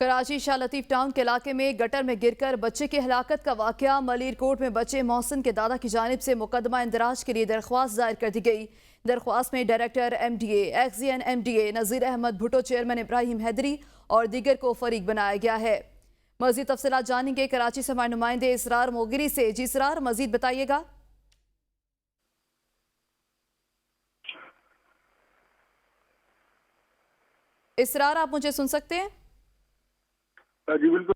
کراچی شاہ لطیف town کے علاقے میں گٹر میں گر کر بچے کی ہلاکت کا واقعہ ملیر کوٹ میں بچے محسن کے دادا کی جانب سے مقدمہ اندراج کے لیے درخواست دائر کر دی گئی۔ درخواست میں director M D A, ex M D A Nazir Ahmed Bhutto, chairman Ibrahim Haidri اور دیگر کو فریق بنایا گیا ہے۔ مزید تفصیلات جانیں گے کراچی سے ہمارے نمائندے اسرار موگری سے۔ جی اسرار، مزید بتائیے گا۔ اسرار، آپ مجھے سن سکتے ہیں؟ جی بالکل۔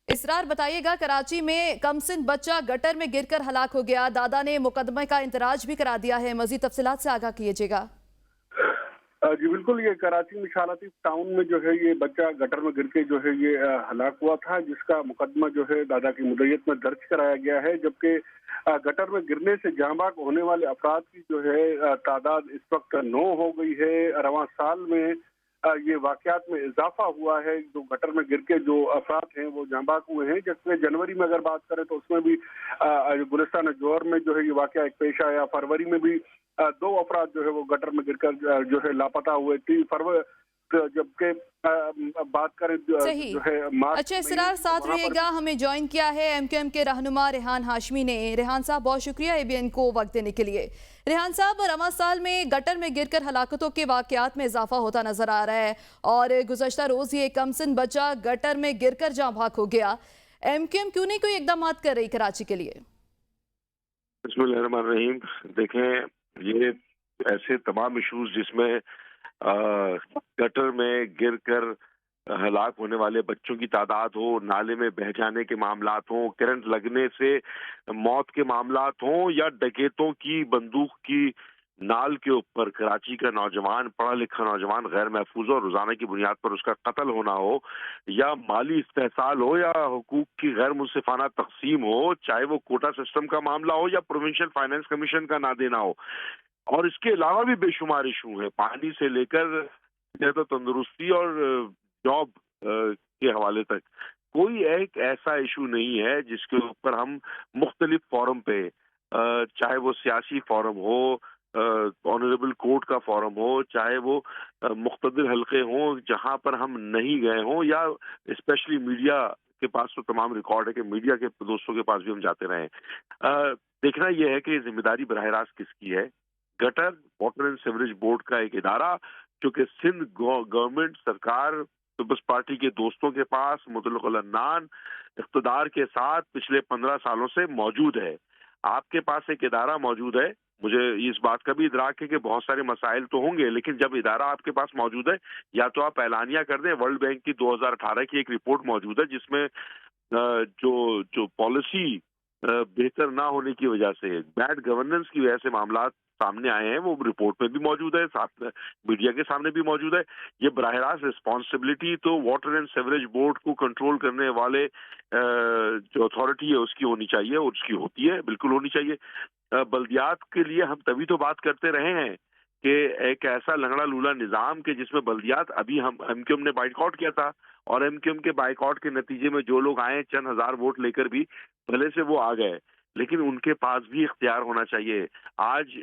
اسرار بتائیے گا، کراچی میں کمسن بچہ گٹر میں گر کر ہلاک ہو گیا، دادا نے مقدمہ کا اندراج بھی کرا دیا ہے، مزید تفصیلات سے آگاہ کیجیے گا۔ جی بالکل، یہ کراچی میں شاہ لطیف ٹاؤن میں جو ہے یہ بچہ گٹر میں گر کے جو ہے یہ ہلاک ہوا تھا، جس کا مقدمہ جو ہے دادا کی مدیت میں درج کرایا گیا ہے، جبکہ گٹر میں گرنے سے جاں بحق ہونے والے افراد کی جو ہے تعداد اس وقت 9 ہو گئی ہے۔ رواں سال میں یہ واقعات میں اضافہ ہوا ہے، جو گٹر میں گر کے جو افراد ہیں وہ جاں بحق ہوئے ہیں، جس میں جنوری میں اگر بات کریں تو اس میں بھی گلستان جوہر میں جو ہے یہ واقعہ ایک پیش آیا۔ فروری میں بھی 2 افراد جو ہے وہ گٹر میں گر کر جو ہے لاپتہ ہوئے تھے، جبکہ بات کریں صحیح۔ جو ہے مارچ اچھا اسرار، ساتھ رہے گا، ہمیں جوائن کیا ہے ایم کیو ایم کے رہنما ریحان ہاشمی نے۔ ریحان صاحب، بہت شکریہ اے بی این کو وقت دینے کے لیے۔ ریحان صاحب، رواں سال میں گٹر میں گر کر ہلاکتوں کے واقعات میں اضافہ ہوتا نظر آ رہا ہے اور گزشتہ روز یہ کمسن بچہ گٹر میں گر کر جاں بحق ہو گیا۔ ایم کیو ایم کیوں نہیں کوئی اقدامات کر رہی کراچی کے لیے؟ بسم اللہ الرحمن الرحیم۔ دیکھیں، یہ ایسے تمام ایشوز جس میں گٹر میں گر کر ہلاک ہونے والے بچوں کی تعداد ہو، نالے میں بہہ جانے کے معاملات ہوں، کرنٹ لگنے سے موت کے معاملات ہوں، یا ڈکیتوں کی بندوق کی نال کے اوپر کراچی کا نوجوان، پڑھا لکھا نوجوان غیر محفوظ ہو، روزانہ کی بنیاد پر اس کا قتل ہونا ہو، یا مالی استحصال ہو، یا حقوق کی غیر منصفانہ تقسیم ہو، چاہے وہ کوٹا سسٹم کا معاملہ ہو یا پروونشل فائنانس کمیشن کا نہ دینا ہو، اور اس کے علاوہ بھی بے شمار ایشو ہیں، پانی سے لے کر صحت و تندرستی اور جاب کے حوالے تک۔ کوئی ایک ایسا ایشو نہیں ہے جس کے اوپر ہم مختلف فورم پہ، چاہے وہ سیاسی فورم ہو، آنریبل کورٹ کا فورم ہو، چاہے وہ مقتدر حلقے ہوں جہاں پر ہم نہیں گئے ہوں، یا اسپیشلی میڈیا کے پاس تو تمام ریکارڈ ہے کہ میڈیا کے دوستوں کے پاس بھی ہم جاتے رہے ہیں۔ دیکھنا یہ ہے کہ ذمہ داری براہ راست کس کی ہے۔ Gutter water and sewerage board کا ایک ادارہ جو کہ سندھ گورنمنٹ، سرکار، پیپلز پارٹی کے دوستوں کے پاس مطلق العنان اقتدار کے ساتھ پچھلے 15 سالوں سے موجود ہے۔ آپ کے پاس ایک ادارہ موجود ہے، مجھے اس بات کا بھی ادراک ہے کہ بہت سارے مسائل تو ہوں گے، لیکن جب ادارہ آپ کے پاس موجود ہے، یا تو آپ اعلانیہ کر دیں۔ ورلڈ بینک کی 2018 کی ایک رپورٹ موجود ہے جس میں جو پالیسی بہتر نہ ہونے کی وجہ سے، بیڈ گورننس کی وجہ سے معاملات سامنے آئے ہیں، وہ رپورٹ میں بھی موجود ہے، ساتھ میڈیا کے سامنے بھی موجود ہے۔ یہ براہ راست رسپانسبلٹی تو واٹر اینڈ سیوریج بورڈ کو کنٹرول کرنے والے جو اتھارٹی ہے اس کی ہونی چاہیے، اور اس کی ہوتی ہے، بالکل ہونی چاہیے۔ بلدیات کے لیے ہم تبھی تو بات کرتے رہے ہیں کہ ایک ایسا لنگڑا لولا نظام کہ جس میں بلدیات، ابھی ہم ایم کیو ایم نے بائیکاٹ کیا تھا، اور ایم کیو ایم کے بائیکاٹ کے نتیجے میں جو لوگ آئے چند ہزار ووٹ لے کر بھی بھلے سے وہ آ گئے، لیکن ان کے پاس بھی اختیار ہونا چاہیے۔ آج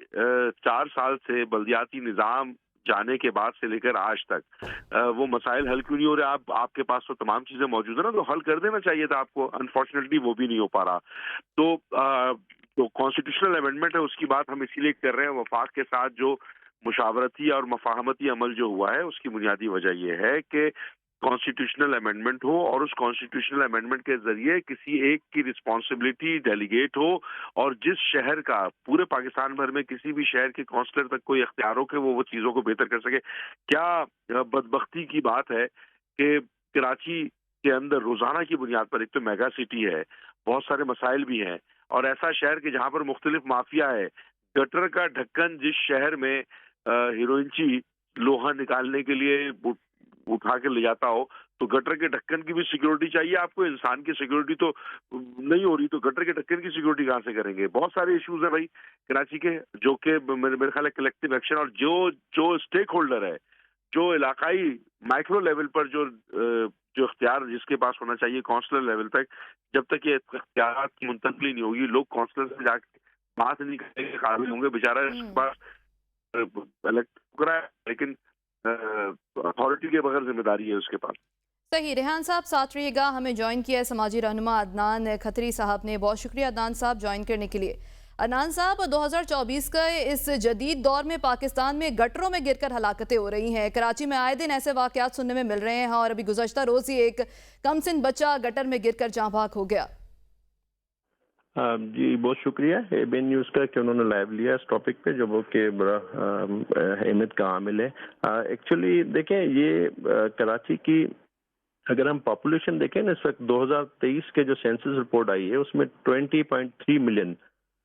4 سال سے بلدیاتی نظام جانے کے بعد سے لے کر آج تک وہ مسائل حل کیوں نہیں ہو رہے؟ آپ کے پاس تو تمام چیزیں موجود ہیں نا، تو حل کر دینا چاہیے تھا آپ کو۔ انفارچونیٹلی وہ بھی نہیں ہو پا رہا۔ تو جو کانسٹیٹیوشنل امینڈمنٹ ہے اس کی بات ہم اسی لیے کر رہے ہیں۔ وفاق کے ساتھ جو مشاورتی اور مفاہمتی عمل جو ہوا ہے اس کی بنیادی وجہ یہ ہے کہ کانسٹیٹیوشنل امینڈمنٹ ہو، اور اس کانسٹیٹیوشنل امینڈمنٹ کے ذریعے کسی ایک کی رسپانسبلٹی ڈیلیگیٹ ہو، اور جس شہر کا، پورے پاکستان بھر میں کسی بھی شہر کے کونسلر تک کوئی اختیار ہو کہ وہ چیزوں کو بہتر کر سکے۔ کیا بدبختی کی بات ہے کہ کراچی کے اندر روزانہ کی بنیاد پر، ایک تو میگا سٹی ہے، بہت سارے مسائل بھی ہیں، اور ایسا شہر کہ جہاں پر مختلف مافیا ہے، گٹر کا ڈھکن جس شہر میں ہیروئنچی لوہا نکالنے کے لیے اٹھا کے لے جاتا ہو، تو گٹر کے ڈھکن کی بھی سیکیورٹی چاہیے آپ کو۔ انسان کی سیکیورٹی تو نہیں ہو رہی، تو گٹر کے ڈھکن کی سیکیورٹی کہاں سے کریں گے؟ بہت سارے ایشوز ہیں بھائی کراچی کے، جو کہ میرے خیال ہے کلیکٹیو ایکشن، اور جو اسٹیک ہولڈر ہے، جو علاقائی مائکرو لیول پر جو اختیار جس کے پاس ہونا چاہیے کونسلر لیول تک، جب تک یہ اختیارات کی منتقلی نہیں ہوگی، لوگ کونسلر سے جا کے بات نہیں کرنے کے قابل ہوں گے۔ بیچارہ اس کے پاس الیکٹ کرا ہے، لیکن اتھارٹی کے بغیر ذمہ داری ہے اس کے پاس۔ صحیح ریحان صاحب ساتھ رہیے گا. ہمیں جوائن کیا ہے سماجی رہنما عدنان کھتری صاحب نے. بہت شکریہ عدنان صاحب جوائن کرنے کے لیے. عدنان صاحب 2024 کا اس جدید دور میں پاکستان میں گٹروں میں گر کر ہلاکتیں ہو رہی ہیں. کراچی میں آئے دن ایسے واقعات سننے میں مل رہے ہیں اور ابھی گزشتہ روز ہی ایک کم سن بچہ گٹر میں گر کر جاں بحق ہو گیا. جی بہت شکریہ اے بی این نیوز کا کہ انہوں نے لائیو لیا اس ٹاپک پہ جو کہ بڑا اہمیت کا عامل ہے. ایکچولی دیکھیں یہ کراچی کی اگر ہم پاپولیشن دیکھیں نا اس وقت 2023 کے جو سینسس رپورٹ آئی ہے اس میں 20.3 ملین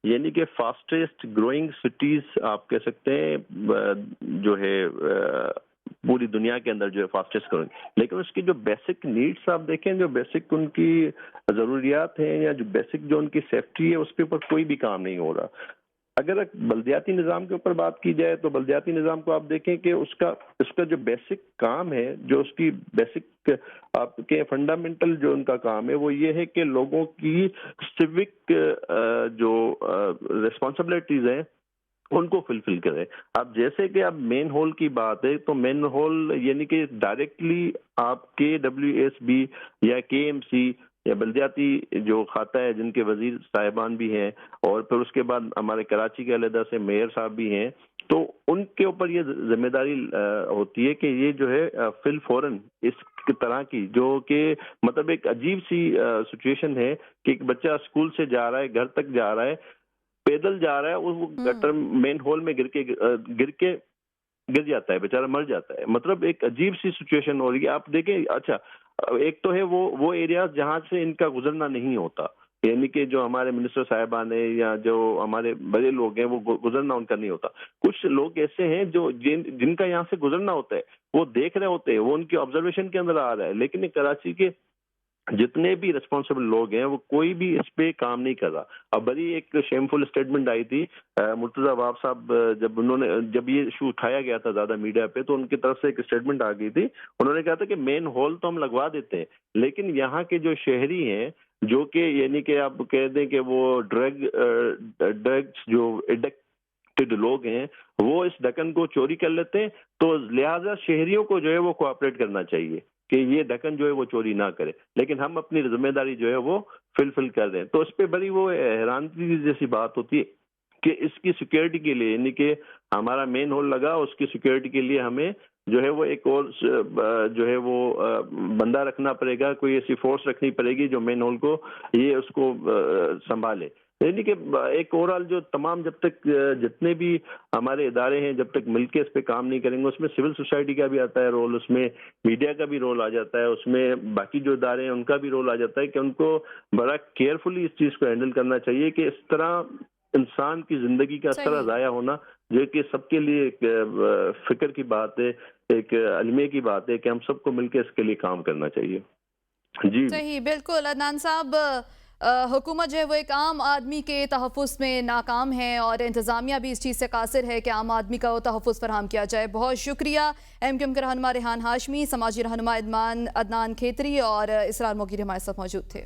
یعنی کہ فاسٹسٹ گروئنگ سٹیز آپ کہہ سکتے ہیں جو ہے پوری دنیا کے اندر جو ہے فاسٹسٹ گروئنگ. لیکن اس کی جو بیسک نیڈس آپ دیکھیں جو بیسک ان کی ضروریات ہیں یا جو بیسک جو ان کی سیفٹی ہے اس کے اوپر کوئی بھی کام نہیں ہو رہا. اگر بلدیاتی نظام کے اوپر بات کی جائے تو بلدیاتی نظام کو آپ دیکھیں کہ اس کا جو بیسک کام ہے جو اس کی بیسک آپ کے فنڈامنٹل جو ان کا کام ہے وہ یہ ہے کہ لوگوں کی سیوک جو ریسپانسبلٹیز ہیں ان کو فلفل کرے. اب جیسے کہ اب مین ہول کی بات ہے تو مین ہول یعنی کہ ڈائریکٹلی آپ KWSB یا KMC یا بلدیاتی جو کھاتا ہے جن کے وزیر صاحبان بھی ہیں اور پھر اس کے بعد ہمارے کراچی کے علیحدہ سے میئر صاحب بھی ہیں تو ان کے اوپر یہ ذمہ داری ہوتی ہے کہ یہ جو ہے فی الفوراً اس طرح کی جو کہ مطلب ایک عجیب سی سچویشن ہے کہ ایک بچہ اسکول سے جا رہا ہے گھر تک جا رہا ہے پیدل جا رہا ہے وہ گٹر مین ہول میں گر جاتا ہے بیچارہ مر جاتا ہے. مطلب ایک عجیب سی سچویشن ہو رہی ہے. آپ دیکھیں اچھا ایک تو ہے وہ ایریاز جہاں سے ان کا گزرنا نہیں ہوتا یعنی کہ جو ہمارے منسٹر صاحبان ہیں یا جو ہمارے بڑے لوگ ہیں وہ گزرنا ان کا نہیں ہوتا. کچھ لوگ ایسے ہیں جو جن کا یہاں سے گزرنا ہوتا ہے وہ دیکھ رہے ہوتے ہیں وہ ان کی آبزرویشن کے اندر آ رہا ہے لیکن کراچی کے جتنے بھی ریسپانسبل لوگ ہیں وہ کوئی بھی اس پہ کام نہیں کر رہا. اب بڑی ایک شیمفل اسٹیٹمنٹ آئی تھی مرتضی واب صاحب جب یہ ایشو اٹھایا گیا تھا زیادہ میڈیا پہ تو ان کی طرف سے ایک اسٹیٹمنٹ آ گئی تھی. انہوں نے کہا تھا کہ مین ہول تو ہم لگوا دیتے ہیں لیکن یہاں کے جو شہری ہیں جو کہ یعنی کہ آپ کہہ دیں کہ وہ ڈرگس جو ایڈکٹڈ لوگ ہیں وہ اس ڈکن کو چوری کر لیتے ہیں تو لہٰذا شہریوں کو جو ہے وہ کوآپریٹ کرنا چاہیے کہ یہ ڈکن جو ہے وہ چوری نہ کرے لیکن ہم اپنی ذمہ داری جو ہے وہ فلفل کر رہے ہیں. تو اس پہ بڑی وہ حیرانگی جیسی بات ہوتی ہے کہ اس کی سیکورٹی کے لیے یعنی کہ ہمارا مین ہول لگا اس کی سیکورٹی کے لیے ہمیں جو ہے وہ ایک اور جو ہے وہ بندہ رکھنا پڑے گا کوئی ایسی فورس رکھنی پڑے گی جو مین ہول کو یہ اس کو سنبھالے. یعنی کہ ایک اوورال جو تمام جب تک جتنے بھی ہمارے ادارے ہیں جب تک مل کے اس پہ کام نہیں کریں گے اس میں سول سوسائٹی کا بھی آتا ہے رول اس میں میڈیا کا بھی رول آ جاتا ہے اس میں باقی جو ادارے ہیں ان کا بھی رول آ جاتا ہے کہ ان کو بڑا کیئرفلی اس چیز کو ہینڈل کرنا چاہیے کہ اس طرح انسان کی زندگی کا اس طرح ضائع ہونا جو کہ سب کے لیے ایک فکر کی بات ہے ایک علمیہ کی بات ہے کہ ہم سب کو مل کے اس کے لیے کام کرنا چاہیے. جی صحیح بالکل. عدنان صاحب حکومت جو ہے وہ ایک عام آدمی کے تحفظ میں ناکام ہے اور انتظامیہ بھی اس چیز سے قاصر ہے کہ عام آدمی کا وہ تحفظ فراہم کیا جائے. بہت شکریہ. MQM کے رہنما ریحان ہاشمی سماجی رہنما عدنان کھیتری اور اسرار موغیری ہمارے ساتھ موجود تھے.